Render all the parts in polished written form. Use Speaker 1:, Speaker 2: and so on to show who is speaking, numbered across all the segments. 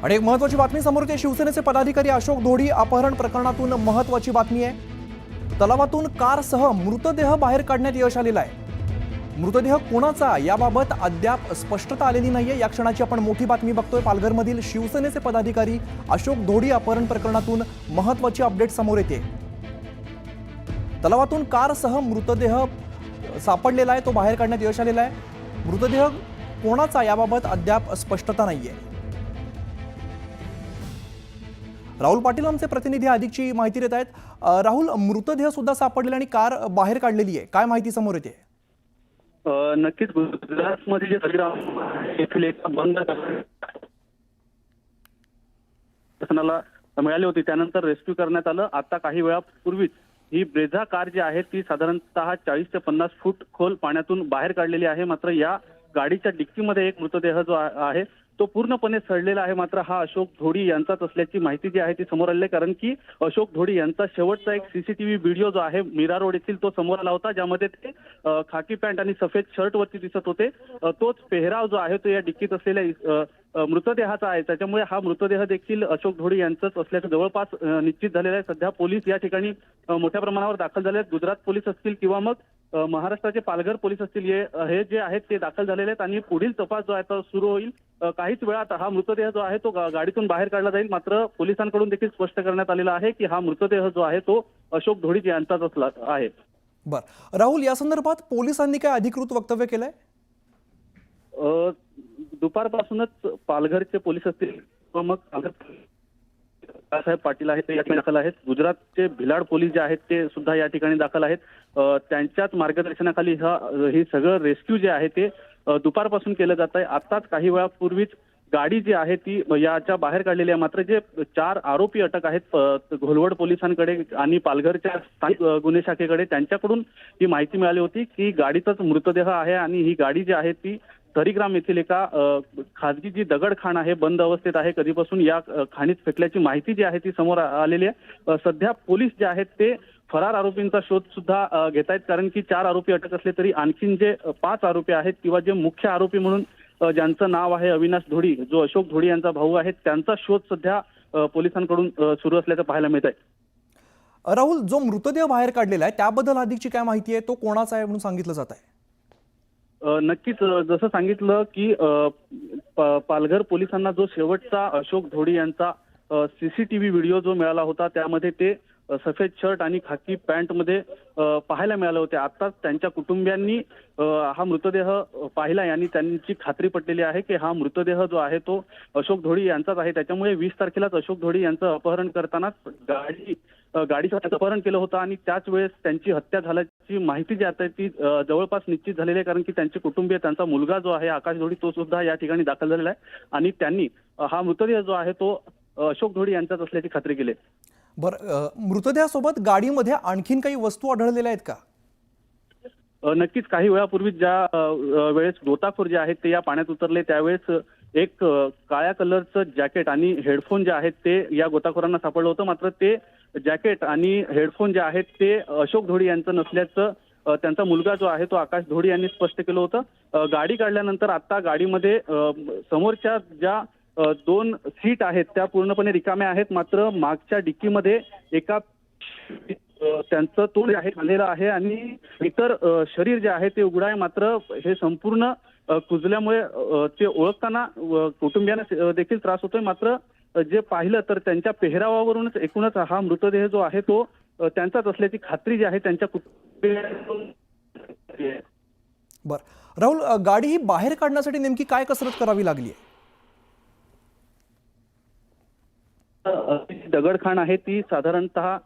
Speaker 1: आणि एक महत्त्वाची बातमी समोर येते। शिवसेनेचे पदाधिकारी अशोक ढोडी अपहरण प्रकरणातून महत्त्वाची बातमी आहे। तलावातून कारसह मृतदेह बाहेर काढण्यात यश आलेलं आहे। मृतदेह कोणाचा याबाबत अद्याप स्पष्टता आलेली नाहीये। या क्षणाची आपण मोठी बातमी बघतोय। पालघरमधील शिवसेनेचे पदाधिकारी अशोक ढोडी अपहरण प्रकरणातून महत्त्वाची अपडेट समोर येते। तलावातून कारसह मृतदेह सापडलेला आहे, तो बाहेर काढण्यात यश आलेला आहे। मृतदेह कोणाचा याबाबत अद्याप स्पष्टता नाहीये। राहुल पाटील आमचे प्रतिनिधी अधिकची माहिती देत आहेत। राहुल, मृतदेह सुद्धा सापडलेला आणि कार बाहेर काढलेली आहे, काय माहिती समोर येते?
Speaker 2: नक्कीच गुजरातमध्ये जे येथील एका बंद कारखान्याला मिळाली होती, त्यानंतर रेस्क्यू करण्यात आलं। आता काही वेळापूर्वीच ही ब्रेझा कार जी आहे ती साधारणतः 40 ते 50 फूट खोल पाण्यातून बाहेर काढलेली आहे। मात्र या गाडीच्या डिक्कीमध्ये एक मृतदेह जो आहे तो पूर्णपणे सडलेला आहे। मात्र हा अशोक ढोडी यांचाच असल्याची माहिती जी आहे ती समोर आली आहे, कारण की अशोक ढोडी यांचा शेवटचा एक सीसीटीव्ही व्हिडिओ जो आहे मीरा रोड येथील तो समोर आला होता, ज्यामध्ये ते खाकी पॅन्ट आणि सफेद शर्ट वरती दिसत होते। तोच पेहराव जो आहे तो या डिक्कीत असलेल्या मृतदेहाचा आहे। त्याच्यामुळे हा मृतदेह देखील अशोक ढोडी यांचाच असल्याचं जवळपास निश्चित झालेलं आहे। सध्या पोलीस या ठिकाणी मोठ्या प्रमाणावर दाखल झाले आहेत। गुजरात पोलीस असतील किंवा मग महाराष्ट्राचे पालघर पोलीस असतील, हे जे आहेत ते दाखल झालेले आहेत आणि पुढील तपास जो आहे तो सुरू होईल। काहीच वेळात हा मृतदेह जो आहे तो गाडीतून बाहेर काढला जाईल। मात्र पोलिसांकडून देखील स्पष्ट करण्यात आलेलं आहे की हा मृतदेह जो आहे तो अशोक ढोडी यांचाच असला आहे।
Speaker 1: बरं राहुल, या संदर्भात पोलिसांनी काय अधिकृत वक्तव्य केलंय?
Speaker 2: दुपारपासूनच पालघरचे पोलीस असतील किंवा मग साहेब पाटील आहेत ते या ठिकाणी दाखल आहेत। गुजरातचे भिलाड पोलीस जे आहेत ते सुद्धा या ठिकाणी दाखल आहेत। त्यांच्याच मार्गदर्शनाखाली हे सगळं रेस्क्यू जे आहे ते दुपारपासून केलं जात आहे। आताच काही वेळापूर्वीच गाडी जी आहे ती याच्या बाहेर काढलेली आहे। मात्र जे 4 आरोपी अटक आहेत घोलवड पोलिसांकडे आणि पालघरच्या स्थानिक गुन्हे शाखेकडे, त्यांच्याकडून ही माहिती मिळाली होती की गाडीतच मृतदेह आहे आणि ही गाडी जी आहे ती तरीग्राम येथील एका खाजगी जी दगड खाण आहे बंद अवस्थेत आहे, कधीपासून या खाणीत फेकल्याची माहिती जी आहे ती समोर आलेली आहे। सध्या पोलीस जे आहेत ते फरार आरोपींचा शोध सुद्धा घेत आहेत, कारण की 4 आरोपी अटक असले तरी आणखीन जे 5 आरोपी आहेत किंवा जे मुख्य आरोपी म्हणून ज्यांचं नाव आहे अविनाश ढोडी, जो अशोक ढोडी यांचा भाऊ आहे, त्यांचा शोध सध्या पोलिसांकडून सुरू असल्याचं पाहायला मिळत आहे।
Speaker 1: राहुल, जो मृतदेह बाहेर काढलेला आहे त्याबद्दल अधिकची काय माहिती आहे? तो कोणाचा आहे म्हणून सांगितलं जात आहे?
Speaker 2: नक्कीच जसं सांगितलं की पालघर पोलिसांना जो शेवटचा अशोक ढोडी यांचा सीसीटीव्ही व्हिडिओ जो मिळाला होता, त्यामध्ये ते सफेद शर्ट आणि खाकी पॅन्ट मध्ये पाहायला मिळाले होते। आताच त्यांच्या कुटुंबियांनी हा मृतदेह पाहिला आणि त्यांची खात्री पटलेली आहे की हा मृतदेह जो आहे तो अशोक ढोडी यांचाच आहे। त्याच्यामुळे 20 तारखेलाच अशोक ढोडी यांचं अपहरण करताना गाडीचं अपहरण केलं होतं आणि त्याच वेळेस त्यांची हत्या झाल्याची माहिती जी आता ती जवळपास निश्चित झालेली आहे, कारण की त्यांचे कुटुंबीय, त्यांचा मुलगा जो आहे आकाश ढोडी, तो सुद्धा या ठिकाणी दाखल झालेला आहे आणि त्यांनी हा मृतदेह जो आहे तो अशोक ढोडी यांचाच असल्याची खात्री केली।
Speaker 1: बरं, मृतदेहासोबत गाडीमध्ये आणखीन काही वस्तू आढळलेल्या आहेत का?
Speaker 2: नक्कीच काही वेळापूर्वी ज्या वेळेस गोताखोर जे आहेत ते या पाण्यात उतरले, त्यावेळेस एक काळ्या कलरचं जॅकेट आणि हेडफोन जे आहेत ते या गोताखोरांना सापडलं होतं। मात्र ते जॅकेट आणि हेडफोन जे आहेत ते अशोक ढोडी यांचं नसल्याचं त्यांचा मुलगा जो आहे तो आकाश ढोडी यांनी स्पष्ट केलं होतं। गाडी काढल्यानंतर आता गाडीमध्ये समोरच्या ज्या 2 सीट आहेत त्या पूर्णपणे रिकाम्या आहेत। मात्र मागच्या डिक्कीमध्ये एका त्यांचं तोंड आहे खाल्लेलं आहे आणि इतर शरीर जे आहे ते उघड आहे। मात्र हे संपूर्ण कुजल्यामुळे ते ओळखताना कुटुंबियांना देखील त्रास होतोय। मात्र जे पाहिलं तर त्यांच्या पेहरावावरूनच एकूणच हा मृतदेह जो आहे तो त्यांचाच असल्याची खात्री जी आहे त्यांच्या कुटुंबियांकडून।
Speaker 1: बरं राहुल, गाडी ही बाहेर काढण्यासाठी नेमकी काय कसरत करावी लागली आहे?
Speaker 2: दगडखाण आहे ती साधारणतः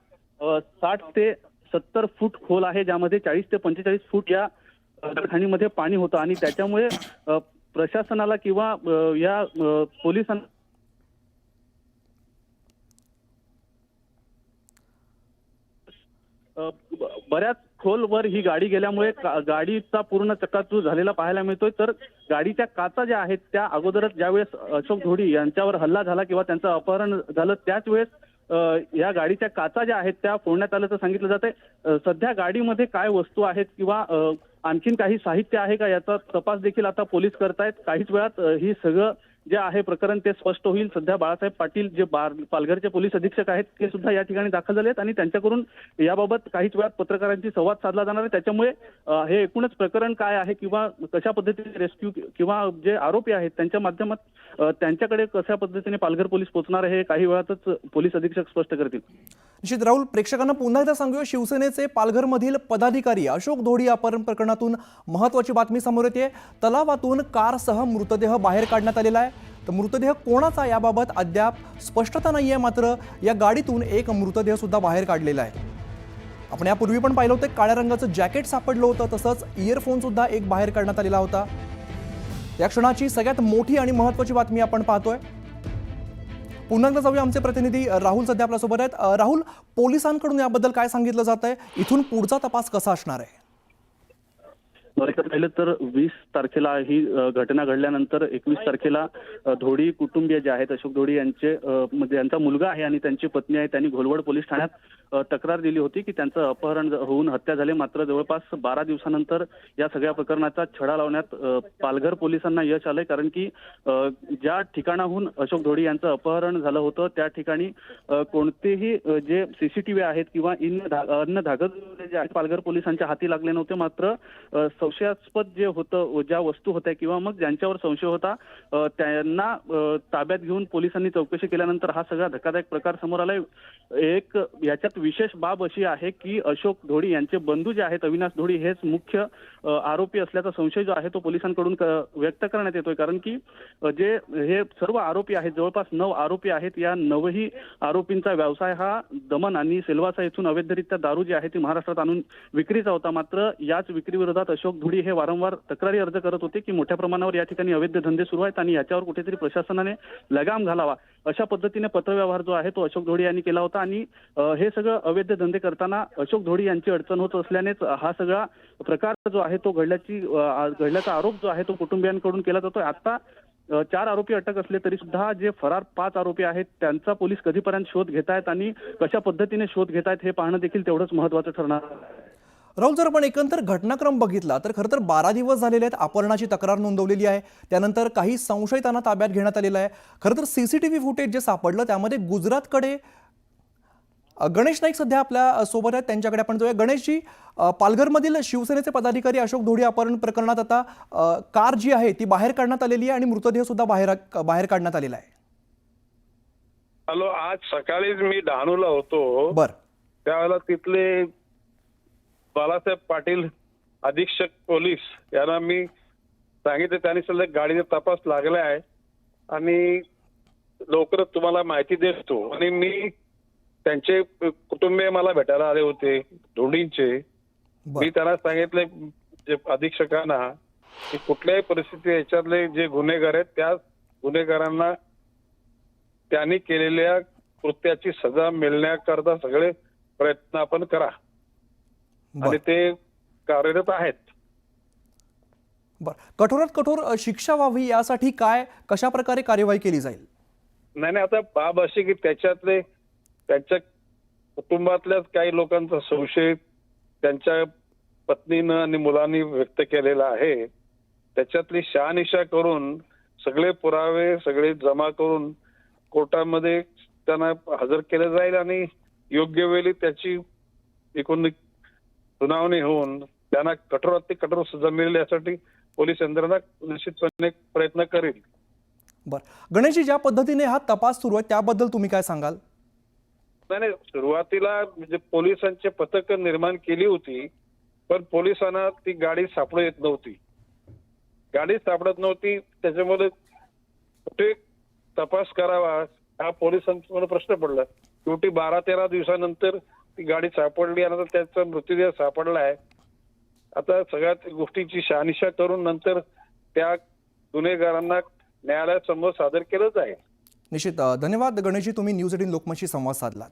Speaker 2: 60 ते 70 फूट खोल आहे, ज्यामध्ये 40 ते 45 फूट या दगडखाणीमध्ये पाणी होतं आणि त्याच्यामुळे प्रशासनाला किंवा या पोलिसांना बऱ्याच खोलवर ही गाडी गेल्यामुळे गाडीचा पूर्ण चक्काचूर झालेला पाहायला मिळतोय। तर गाडीच्या काचा ज्या आहेत त्या अगोदरच ज्यावेळेस अशोक ढोडी यांच्यावर हल्ला झाला किंवा त्यांचं अपहरण झालं त्याच वेळेस या गाडीच्या काचा ज्या आहेत त्या फोडण्यात आल्याचं सांगितलं जात आहे। सध्या गाडीमध्ये काय वस्तू आहेत किंवा आणखीन काही साहित्य आहे का याचा तपास देखील आता पोलीस करतायत। काहीच वेळात ही सगळं जे आहे प्रकरण ते स्पष्ट होईल. सध्या बाळासाहेब पाटील जे पालघरचे पोलीस अधीक्षक आहेत ते सुद्धा या ठिकाणी दाखल झाले आहेत आणि त्यांच्याकडून याबाबत काहीच वेळात पत्रकारांशी संवाद साधला जाणार आहे. त्याच्यामुळे हे एकूणच प्रकरण काय आहे किंवा कशा पद्धतीने रेस्क्यू किंवा जे आरोपी आहेत त्यांच्या माध्यमात त्यांच्याकडे कशा पद्धतीने पालघर पोलीस पोहोचणार आहे हे काही वेळातच पोलीस अधीक्षक स्पष्ट करतील.
Speaker 1: निश्चित राहुल, प्रेक्षकांना पुन्हा एकदा सांगूया, शिवसेनेचे पालघरमधील पदाधिकारी अशोक ढोडी अपहरण प्रकरणातून महत्त्वाची बातमी समोर येते. तलावातून कारसह मृतदेह बाहेर काढण्यात आलेला आहे. तर मृतदेह कोणाचा याबाबत अद्याप स्पष्टता नाहीये. मात्र या गाडीतून एक मृतदेह सुद्धा बाहेर काढलेला आहे. आपण यापूर्वी पण पाहिलं होतं, काळ्या रंगाचं जॅकेट सापडलं होतं, तसंच इयरफोन सुद्धा एक बाहेर काढण्यात आलेला होता. या क्षणाची सगळ्यात मोठी आणि महत्त्वाची बातमी आपण पाहतोय. पुन्हा एकदा जाऊया, आमचे प्रतिनिधी राहुल सध्या आपल्यासोबत आहेत. राहुल, पोलिसांकडून याबद्दल काय सांगितलं जात आहे? इथून पुढचा तपास कसा असणार आहे?
Speaker 2: पाहिलं तर 20 तारखेला ही घटना घडल्यानंतर 21 तारखेला ढोडी कुटुंबीय जे आहेत, अशोक ढोडी यांचे यांचा मुलगा आहे आणि त्यांची पत्नी आहे, त्यांनी घोलवड पोलीस ठाण्यात तक्रार दिली होती की त्यांचं अपहरण होऊन हत्या झाली. मात्र जवळपास 12 दिवसानंतर या सगळ्या प्रकरणाचा छडा लावण्यात पालघर पोलिसांना यश आलंय. कारण की ज्या ठिकाणाहून अशोक ढोडी यांचं अपहरण झालं होतं त्या ठिकाणी कोणतेही जे सीसीटीव्ही आहेत किंवा अन्न धागद जे आहेत पालघर पोलिसांच्या हाती लागले नव्हते. मात्र संशयास्पद जे होतं, ज्या वस्तू होत्या किंवा मग ज्यांच्यावर संशय होता त्यांना ताब्यात घेऊन पोलिसांनी चौकशी केल्यानंतर हा सगळा धक्कादायक प्रकार समोर आलाय. एक याच्यात विशेष बाब अशी आहे की अशोक ढोडी यांचे बंधू जे आहेत, अविनाश ढोडी, हेच मुख्य आरोपी असल्याचा संशय जो आहे तो पोलिसांकडून व्यक्त करण्यात येतोय. कारण की जे हे सर्व आरोपी आहेत, जवळपास 9 आरोपी आहेत, या 9ही आरोपींचा व्यवसाय हा दमन आणि सेल्वासा येथून अवैधरित्या दारू जी आहे ती महाराष्ट्रात आणून विक्रीचा होता. मात्र याच विक्रीविरोधात अशोक ढोडी हे वारंवार तक्रारी अर्ज करत होते की मोठ्या प्रमाणावर या ठिकाणी अवैध धंदे सुरू आहेत आणि याच्यावर कुठेतरी प्रशासनाने लगाम घालावा, अशा पद्धतीने पत्रव्यवहार जो आहे तो अशोक ढोडी यांनी केला होता. आणि हे सगळं अवैध धंदे करताना अशोक ढोडी यांची अडचण होत असल्यानेच हा सगळा प्रकार जो आहे तो घडल्याचा आरोप जो आहे तो कुटुंबियांकडून केला जातोय. आता 4 आरोपी अटक असले तरी सुद्धा जे फरार 5 आरोपी आहेत त्यांचा पोलीस कधीपर्यंत शोध घेतायत आणि कशा पद्धतीने शोध घेतायत हे पाहणं देखील तेवढंच महत्त्वाचं ठरणार.
Speaker 1: राहुल, जर आपण एकंदर घटनाक्रम बघितला तर खरं तर 12 दिवस झालेले आहेत, अपहरणाची तक्रार नोंदवलेली आहे. त्यानंतर काही संशयितांना ताब्यात घेण्यात आलेला आहे. खरं तर सीसीटीव्ही फुटेज जे सापडलं त्यामध्ये गुजरातकडे गणेश नाईक सध्या आपल्या सोबत आहेत, त्यांच्याकडे आपण जाऊया. गणेशजी, पालघरमधील शिवसेनेचे पदाधिकारी अशोक ढोडी अपहरण प्रकरणात आता कार जी आहे ती बाहेर काढण्यात आलेली आहे आणि मृतदेह सुद्धा बाहेर काढण्यात आलेला आहे.
Speaker 3: हॅलो, आज सकाळीच मी डहाणूला होतो.
Speaker 1: बर,
Speaker 3: त्यावेळेला तिथले बाळासाहेब पाटील अधीक्षक पोलीस यांना मी सांगितलं, त्यांनी सलग गाडीचा तपास लागला आहे आणि लवकरच तुम्हाला माहिती देतो. आणि मी त्यांचे कुटुंबीय मला भेटायला आले होते ढोडींचे. मी त्यांना सांगितले जे अधीक्षकांना की कुठल्याही परिस्थितीत याच्यातले जे गुन्हेगार आहेत त्या गुन्हेगारांना त्यांनी केलेल्या कृत्याची सजा मिळण्याकरता सगळे प्रयत्न आपण करा आणि ते कार्यरत आहेत.
Speaker 1: बर, कठोरात कठोर शिक्षा व्हावी यासाठी कशा प्रकारे कार्यवाही केली जाईल?
Speaker 3: नाही, आता बाब अशी की त्यांच्या कुटुंबातल्याच काही लोकांचा संशय त्यांच्या पत्नीनं आणि मुलांनी व्यक्त केलेला आहे. त्याच्यातली शहानिशा करून सगळे पुरावे सगळे जमा करून कोर्टामध्ये त्यांना हजर केलं जाईल आणि योग्य वेळी त्याची एकूण सुनावणी होऊन त्यांना कठोरात ते कठोर सजा मिळेल यासाठी पोलीस यंत्रणा निश्चितपणे प्रयत्न करेल.
Speaker 1: बर, गणेशजी, ज्या पद्धतीने हा तपास सुरू आहे त्याबद्दल तुम्ही काय सांगाल?
Speaker 3: नाही, सुरुवातीला म्हणजे पोलिसांचे पथक निर्माण केली होती, पण पोलिसांना ती गाडी सापडू येत नव्हती. गाडी सापडत नव्हती, त्याच्यामुळे कुठे तपास करावा हा पोलिसांचा प्रश्न पडला. शेवटी 12-13 दिवसानंतर ती गाडी सापडली आणि त्याचा मृतदेह सापडला आहे. आता सगळ्या गोष्टीची शहानिशा करून नंतर त्या गुन्हेगारांना न्यायालयासमोर सादर केलं जाईल.
Speaker 1: निश्चित. धन्यवाद गणेशजी, तुम्ही न्यूज 18 लोकमतशी संवाद साधलात.